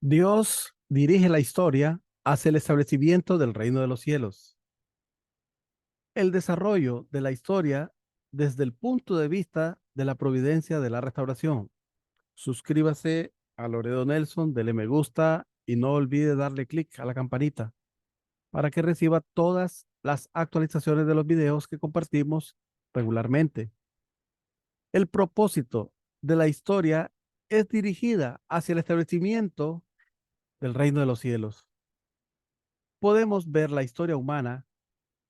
Dios dirige la historia hacia el establecimiento del reino de los cielos. El desarrollo de la historia desde el punto de vista de la providencia de la restauración. Suscríbase a Loredo Nelson, dele me gusta y no olvide darle clic a la campanita para que reciba todas las actualizaciones de los videos que compartimos regularmente. El propósito de la historia es dirigida hacia el establecimiento del reino de los cielos. Podemos ver la historia humana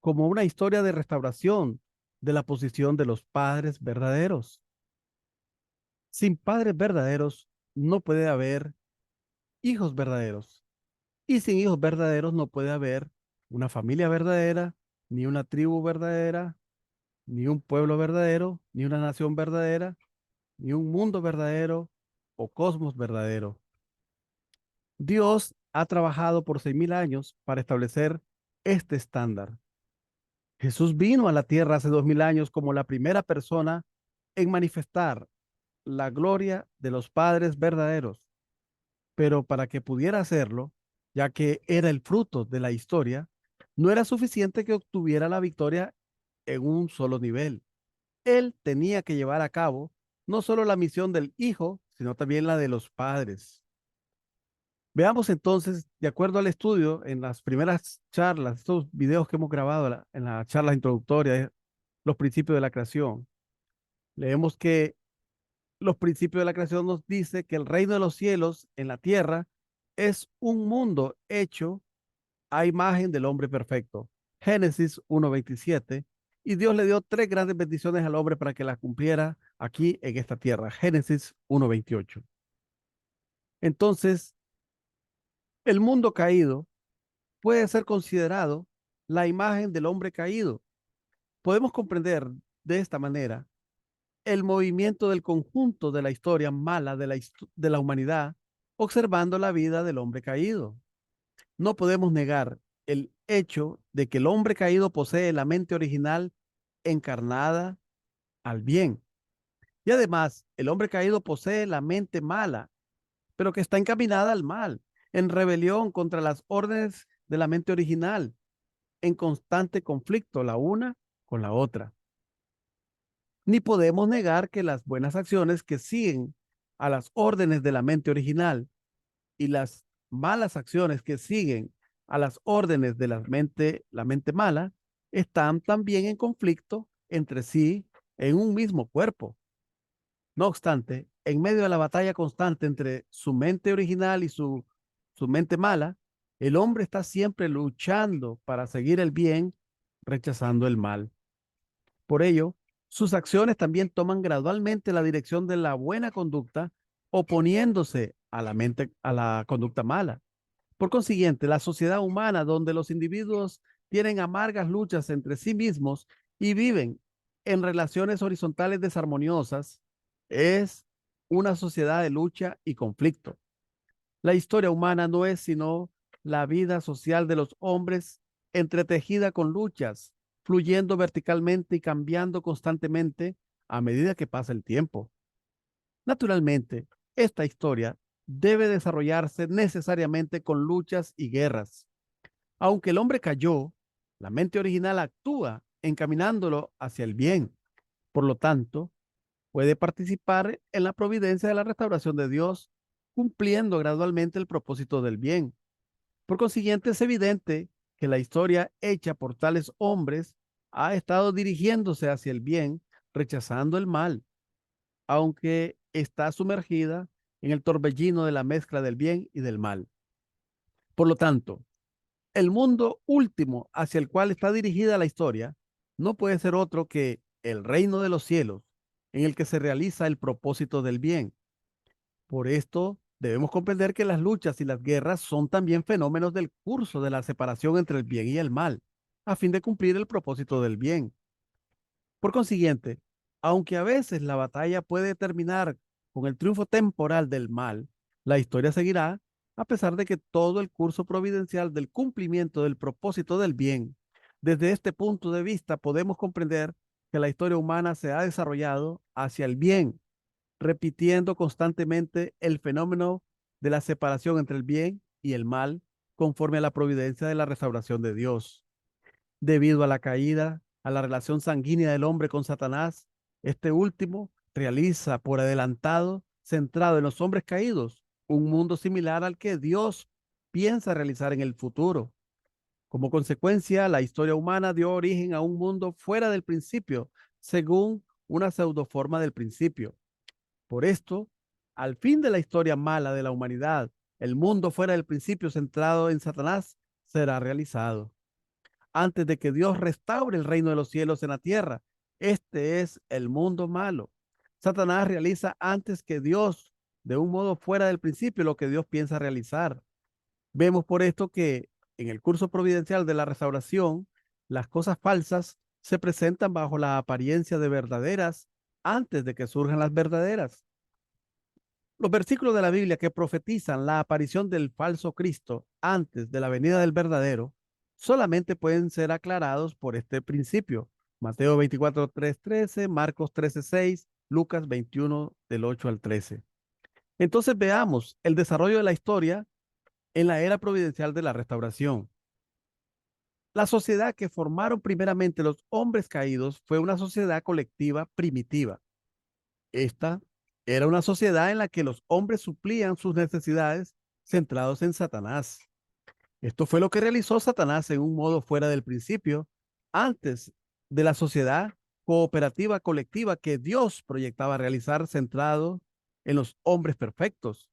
como una historia de restauración de la posición de los padres verdaderos. Sin padres verdaderos no puede haber hijos verdaderos. Y sin hijos verdaderos no puede haber una familia verdadera, ni una tribu verdadera, ni un pueblo verdadero, ni una nación verdadera, ni un mundo verdadero o cosmos verdadero. Dios ha trabajado por 6.000 años para establecer este estándar. Jesús vino a la tierra hace 2.000 años como la primera persona en manifestar la gloria de los padres verdaderos, pero para que pudiera hacerlo, ya que era el fruto de la historia, no era suficiente que obtuviera la victoria en un solo nivel. Él tenía que llevar a cabo no solo la misión del hijo, sino también la de los padres. Veamos entonces, de acuerdo al estudio, en las primeras charlas, estos videos que hemos grabado en la charla introductoria, los principios de la creación. Leemos que los principios de la creación nos dice que el reino de los cielos en la tierra es un mundo hecho a imagen del hombre perfecto. Génesis 1:27. Y Dios le dio tres grandes bendiciones al hombre para que las cumpliera aquí en esta tierra. Génesis 1:28. Entonces, el mundo caído puede ser considerado la imagen del hombre caído. Podemos comprender de esta manera el movimiento del conjunto de la historia mala de la humanidad, observando la vida del hombre caído. No podemos negar el hecho de que el hombre caído posee la mente original encarnada al bien. Y además, el hombre caído posee la mente mala, pero que está encaminada al mal, en rebelión contra las órdenes de la mente original, en constante conflicto la una con la otra. Ni podemos negar que las buenas acciones que siguen a las órdenes de la mente original y las malas acciones que siguen a las órdenes de la mente mala, están también en conflicto entre sí en un mismo cuerpo. No obstante, en medio de la batalla constante entre su mente original y su mente mala, el hombre está siempre luchando para seguir el bien, rechazando el mal. Por ello, sus acciones también toman gradualmente la dirección de la buena conducta, oponiéndose a la conducta mala. Por consiguiente, la sociedad humana donde los individuos tienen amargas luchas entre sí mismos y viven en relaciones horizontales desarmoniosas es una sociedad de lucha y conflicto. La historia humana no es sino la vida social de los hombres entretejida con luchas, fluyendo verticalmente y cambiando constantemente a medida que pasa el tiempo. Naturalmente, esta historia debe desarrollarse necesariamente con luchas y guerras. Aunque el hombre cayó, la mente original actúa encaminándolo hacia el bien. Por lo tanto, puede participar en la providencia de la restauración de Dios, cumpliendo gradualmente el propósito del bien. Por consiguiente, es evidente que la historia hecha por tales hombres ha estado dirigiéndose hacia el bien, rechazando el mal, aunque está sumergida en el torbellino de la mezcla del bien y del mal. Por lo tanto, el mundo último hacia el cual está dirigida la historia no puede ser otro que el reino de los cielos, en el que se realiza el propósito del bien. Por esto, debemos comprender que las luchas y las guerras son también fenómenos del curso de la separación entre el bien y el mal, a fin de cumplir el propósito del bien. Por consiguiente, aunque a veces la batalla puede terminar con el triunfo temporal del mal, la historia seguirá a pesar de que todo el curso providencial del cumplimiento del propósito del bien. Desde este punto de vista podemos comprender que la historia humana se ha desarrollado hacia el bien, repitiendo constantemente el fenómeno de la separación entre el bien y el mal conforme a la providencia de la restauración de Dios. Debido a la caída, a la relación sanguínea del hombre con Satanás, este último realiza por adelantado, centrado en los hombres caídos, un mundo similar al que Dios piensa realizar en el futuro. Como consecuencia, la historia humana dio origen a un mundo fuera del principio, según una pseudoforma del principio. Por esto, al fin de la historia mala de la humanidad, el mundo fuera del principio centrado en Satanás será realizado. Antes de que Dios restaure el reino de los cielos en la tierra, este es el mundo malo. Satanás realiza antes que Dios, de un modo fuera del principio, lo que Dios piensa realizar. Vemos por esto que en el curso providencial de la restauración, las cosas falsas se presentan bajo la apariencia de verdaderas antes de que surjan las verdaderas. Los versículos de la Biblia que profetizan la aparición del falso Cristo antes de la venida del verdadero solamente pueden ser aclarados por este principio. Mateo 24, 3, 13, Marcos 13, 6, Lucas 21, del 8 al 13. Entonces veamos el desarrollo de la historia en la era providencial de la restauración. La sociedad que formaron primeramente los hombres caídos fue una sociedad colectiva primitiva. Esta era una sociedad en la que los hombres suplían sus necesidades centrados en Satanás. Esto fue lo que realizó Satanás en un modo fuera del principio, antes de la sociedad cooperativa colectiva que Dios proyectaba realizar centrado en los hombres perfectos.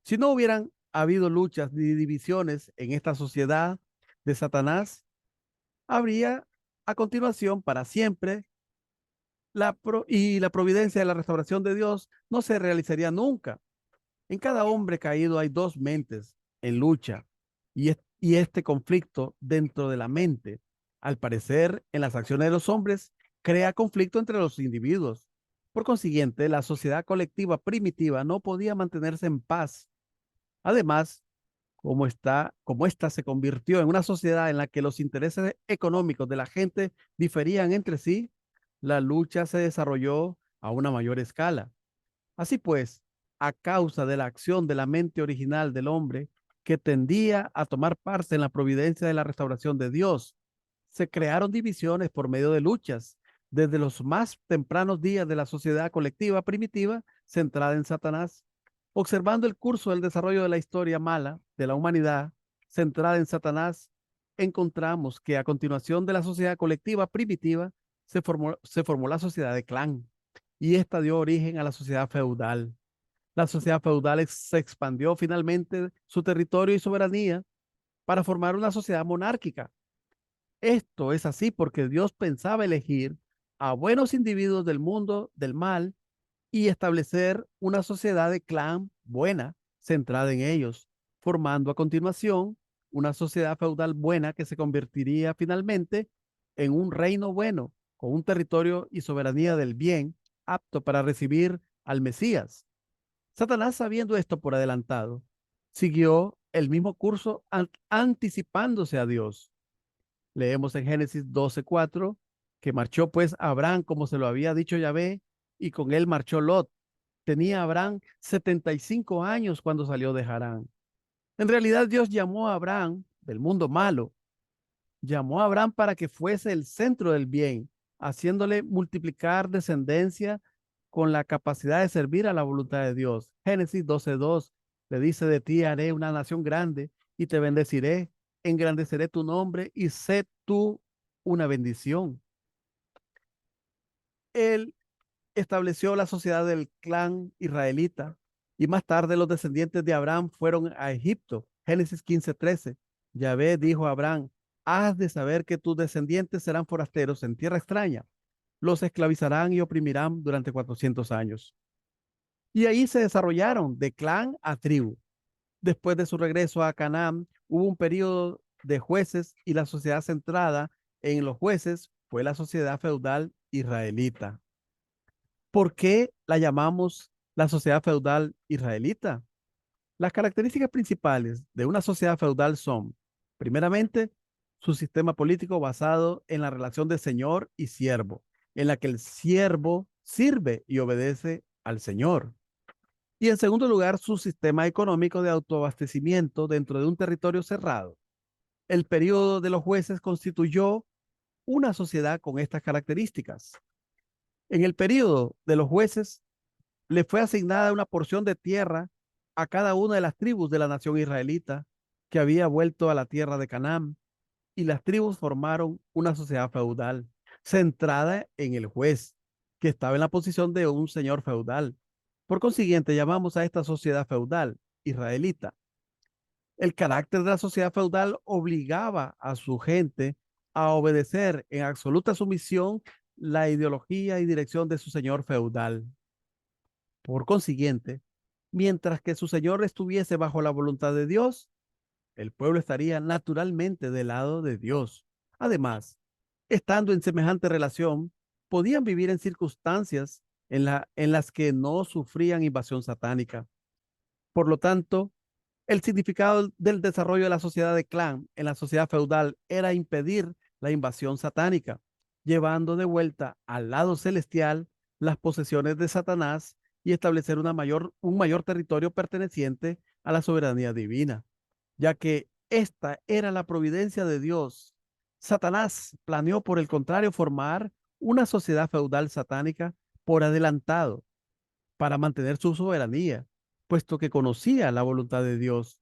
Si no hubieran habido luchas ni divisiones en esta sociedad de Satanás, habría a continuación para siempre y la providencia de la restauración de Dios no se realizaría nunca. En cada hombre caído hay dos mentes en lucha y este conflicto dentro de la mente, al parecer, en las acciones de los hombres, crea conflicto entre los individuos. Por consiguiente, la sociedad colectiva primitiva no podía mantenerse en paz. Además, como esta se convirtió en una sociedad en la que los intereses económicos de la gente diferían entre sí, la lucha se desarrolló a una mayor escala. Así pues, a causa de la acción de la mente original del hombre que tendía a tomar parte en la providencia de la restauración de Dios, se crearon divisiones por medio de luchas desde los más tempranos días de la sociedad colectiva primitiva centrada en Satanás. Observando el curso del desarrollo de la historia mala de la humanidad centrada en Satanás, encontramos que a continuación de la sociedad colectiva primitiva se formó la sociedad de clan y esta dio origen a la sociedad feudal. La sociedad feudal se expandió finalmente su territorio y soberanía para formar una sociedad monárquica. Esto es así porque Dios pensaba elegir a buenos individuos del mundo del mal y establecer una sociedad de clan buena centrada en ellos, formando a continuación una sociedad feudal buena que se convertiría finalmente en un reino bueno, con un territorio y soberanía del bien, apto para recibir al Mesías. Satanás, sabiendo esto por adelantado, siguió el mismo curso anticipándose a Dios. Leemos en Génesis 12:4 que marchó pues Abraham como se lo había dicho Yahvé, y con él marchó Lot. Tenía Abraham 75 años cuando salió de Harán. En realidad Dios llamó a Abraham del mundo malo, llamó a Abraham para que fuese el centro del bien, haciéndole multiplicar descendencia con la capacidad de servir a la voluntad de Dios. Génesis 12:2 le dice: de ti haré una nación grande y te bendeciré, engrandeceré tu nombre y sé tú una bendición. Él estableció la sociedad del clan israelita y más tarde los descendientes de Abraham fueron a Egipto. Génesis 15:13. Yahvé dijo a Abraham: has de saber que tus descendientes serán forasteros en tierra extraña. Los esclavizarán y oprimirán durante 400 años. Y ahí se desarrollaron de clan a tribu. Después de su regreso a Canaán, hubo un periodo de jueces y la sociedad centrada en los jueces fue la sociedad feudal israelita. ¿Por qué la llamamos la sociedad feudal israelita? Las características principales de una sociedad feudal son, primeramente, su sistema político basado en la relación de señor y siervo, en la que el siervo sirve y obedece al señor. Y en segundo lugar, su sistema económico de autoabastecimiento dentro de un territorio cerrado. El periodo de los jueces constituyó una sociedad con estas características. En el periodo de los jueces le fue asignada una porción de tierra a cada una de las tribus de la nación israelita que había vuelto a la tierra de Canaán, y las tribus formaron una sociedad feudal centrada en el juez, que estaba en la posición de un señor feudal. Por consiguiente, llamamos a esta sociedad feudal israelita. El carácter de la sociedad feudal obligaba a su gente a obedecer en absoluta sumisión la ideología y dirección de su señor feudal. Por consiguiente, mientras que su señor estuviese bajo la voluntad de Dios, el pueblo estaría naturalmente del lado de Dios. Además, estando en semejante relación, podían vivir en circunstancias en las que no sufrían invasión satánica. Por lo tanto, el significado del desarrollo de la sociedad de clan en la sociedad feudal era impedir la invasión satánica, llevando de vuelta al lado celestial las posesiones de Satanás y establecer un mayor territorio perteneciente a la soberanía divina, ya que esta era la providencia de Dios. Satanás planeó, por el contrario, formar una sociedad feudal satánica por adelantado para mantener su soberanía, puesto que conocía la voluntad de Dios.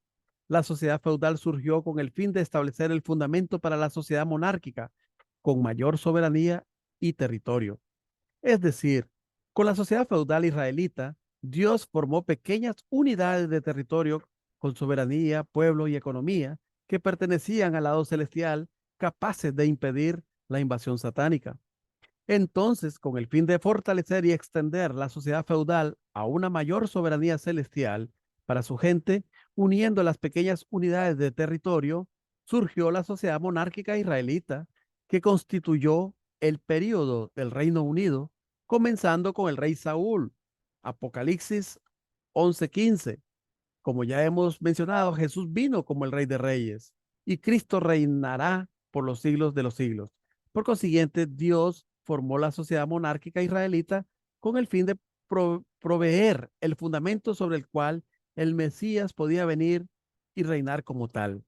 La sociedad feudal surgió con el fin de establecer el fundamento para la sociedad monárquica, con mayor soberanía y territorio. Es decir, con la sociedad feudal israelita, Dios formó pequeñas unidades de territorio con soberanía, pueblo y economía que pertenecían al lado celestial, capaces de impedir la invasión satánica. Entonces, con el fin de fortalecer y extender la sociedad feudal a una mayor soberanía celestial para su gente, uniendo las pequeñas unidades de territorio, surgió la sociedad monárquica israelita, que constituyó el período del Reino Unido, comenzando con el rey Saúl. Apocalipsis 11:15. Como ya hemos mencionado, Jesús vino como el Rey de Reyes y Cristo reinará por los siglos de los siglos. Por consiguiente, Dios formó la sociedad monárquica israelita con el fin de proveer el fundamento sobre el cual el Mesías podía venir y reinar como tal.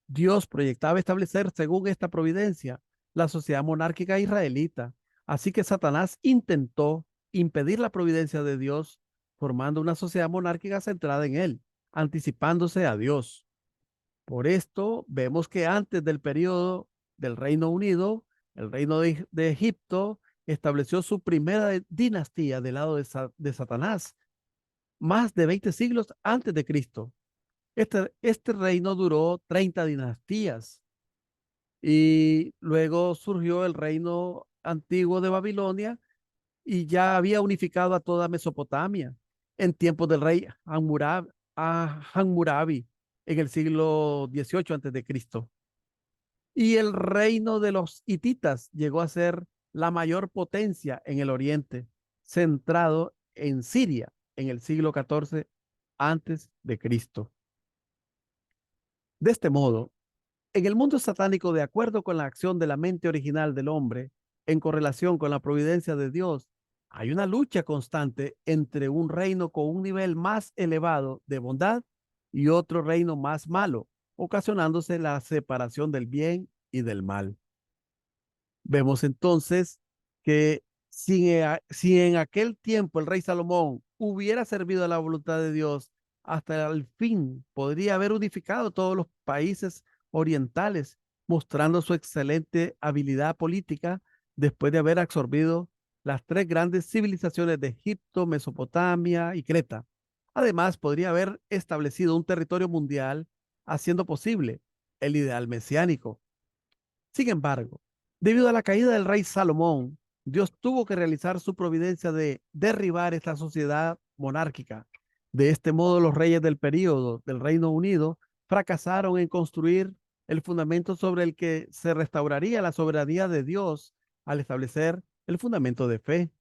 Dios proyectaba establecer, según esta providencia, la sociedad monárquica israelita. Así que Satanás intentó impedir la providencia de Dios, formando una sociedad monárquica centrada en él, anticipándose a Dios. Por esto vemos que antes del periodo del Reino Unido, el reino de Egipto estableció su primera dinastía del lado de Satanás, más de 20 siglos antes de Cristo. Este reino duró 30 dinastías y luego surgió el reino antiguo de Babilonia y ya había unificado a toda Mesopotamia en tiempos del rey Hammurabi en el siglo XVIII antes de Cristo. Y el reino de los hititas llegó a ser la mayor potencia en el oriente, centrado en Siria en el siglo XIV antes de Cristo. De este modo, en el mundo satánico, de acuerdo con la acción de la mente original del hombre, en correlación con la providencia de Dios, hay una lucha constante entre un reino con un nivel más elevado de bondad y otro reino más malo, ocasionándose la separación del bien y del mal. Vemos entonces que si en aquel tiempo el rey Salomón hubiera servido a la voluntad de Dios, hasta el fin podría haber unificado todos los países orientales, mostrando su excelente habilidad política después de haber absorbido las tres grandes civilizaciones de Egipto, Mesopotamia y Creta. Además, podría haber establecido un territorio mundial, haciendo posible el ideal mesiánico. Sin embargo, debido a la caída del rey Salomón, Dios tuvo que realizar su providencia de derribar esta sociedad monárquica. De este modo, los reyes del período del Reino Unido fracasaron en construir el fundamento sobre el que se restauraría la soberanía de Dios al establecer el fundamento de fe.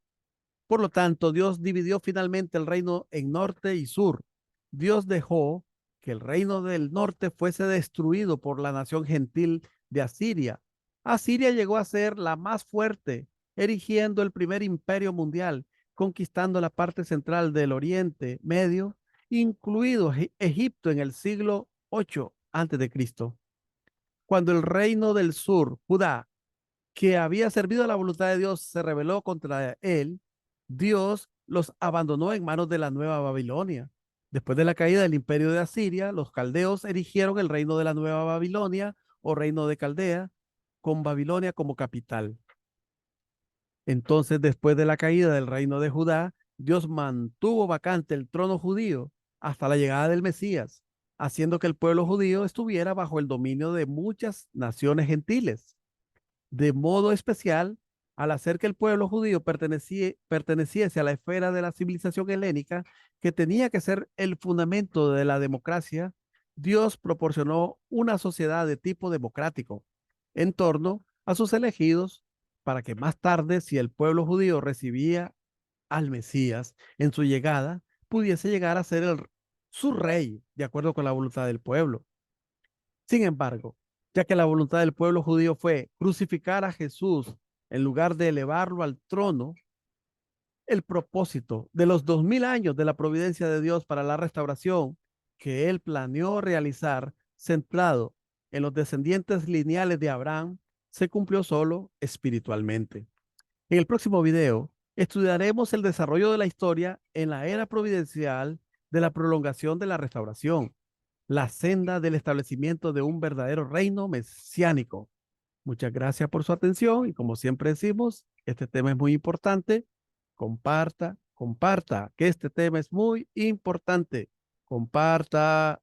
Por lo tanto, Dios dividió finalmente el reino en norte y sur. Dios dejó que el reino del norte fuese destruido por la nación gentil de Asiria. Asiria llegó a ser la más fuerte, erigiendo el primer imperio mundial, conquistando la parte central del Oriente Medio, incluido Egipto en el siglo VIII a.C., cuando el reino del sur, Judá, que había servido a la voluntad de Dios, se rebeló contra él. Dios los abandonó en manos de la Nueva Babilonia. Después de la caída del imperio de Asiria, los caldeos erigieron el reino de la Nueva Babilonia o reino de Caldea, con Babilonia como capital. Entonces, después de la caída del reino de Judá, Dios mantuvo vacante el trono judío hasta la llegada del Mesías, haciendo que el pueblo judío estuviera bajo el dominio de muchas naciones gentiles. De modo especial, al hacer que el pueblo judío perteneciese a la esfera de la civilización helénica, que tenía que ser el fundamento de la democracia, Dios proporcionó una sociedad de tipo democrático en torno a sus elegidos para que más tarde, si el pueblo judío recibía al Mesías en su llegada, pudiese llegar a ser su rey, de acuerdo con la voluntad del pueblo. Sin embargo, ya que la voluntad del pueblo judío fue crucificar a Jesús en lugar de elevarlo al trono, el propósito de los 2000 años de la providencia de Dios para la restauración que él planeó realizar, centrado en los descendientes lineales de Abraham, se cumplió solo espiritualmente. En el próximo video estudiaremos el desarrollo de la historia en la era providencial de la prolongación de la restauración, la senda del establecimiento de un verdadero reino mesiánico. Muchas gracias por su atención y como siempre decimos, este tema es muy importante. Comparta, comparta, que este tema es muy importante. Comparta.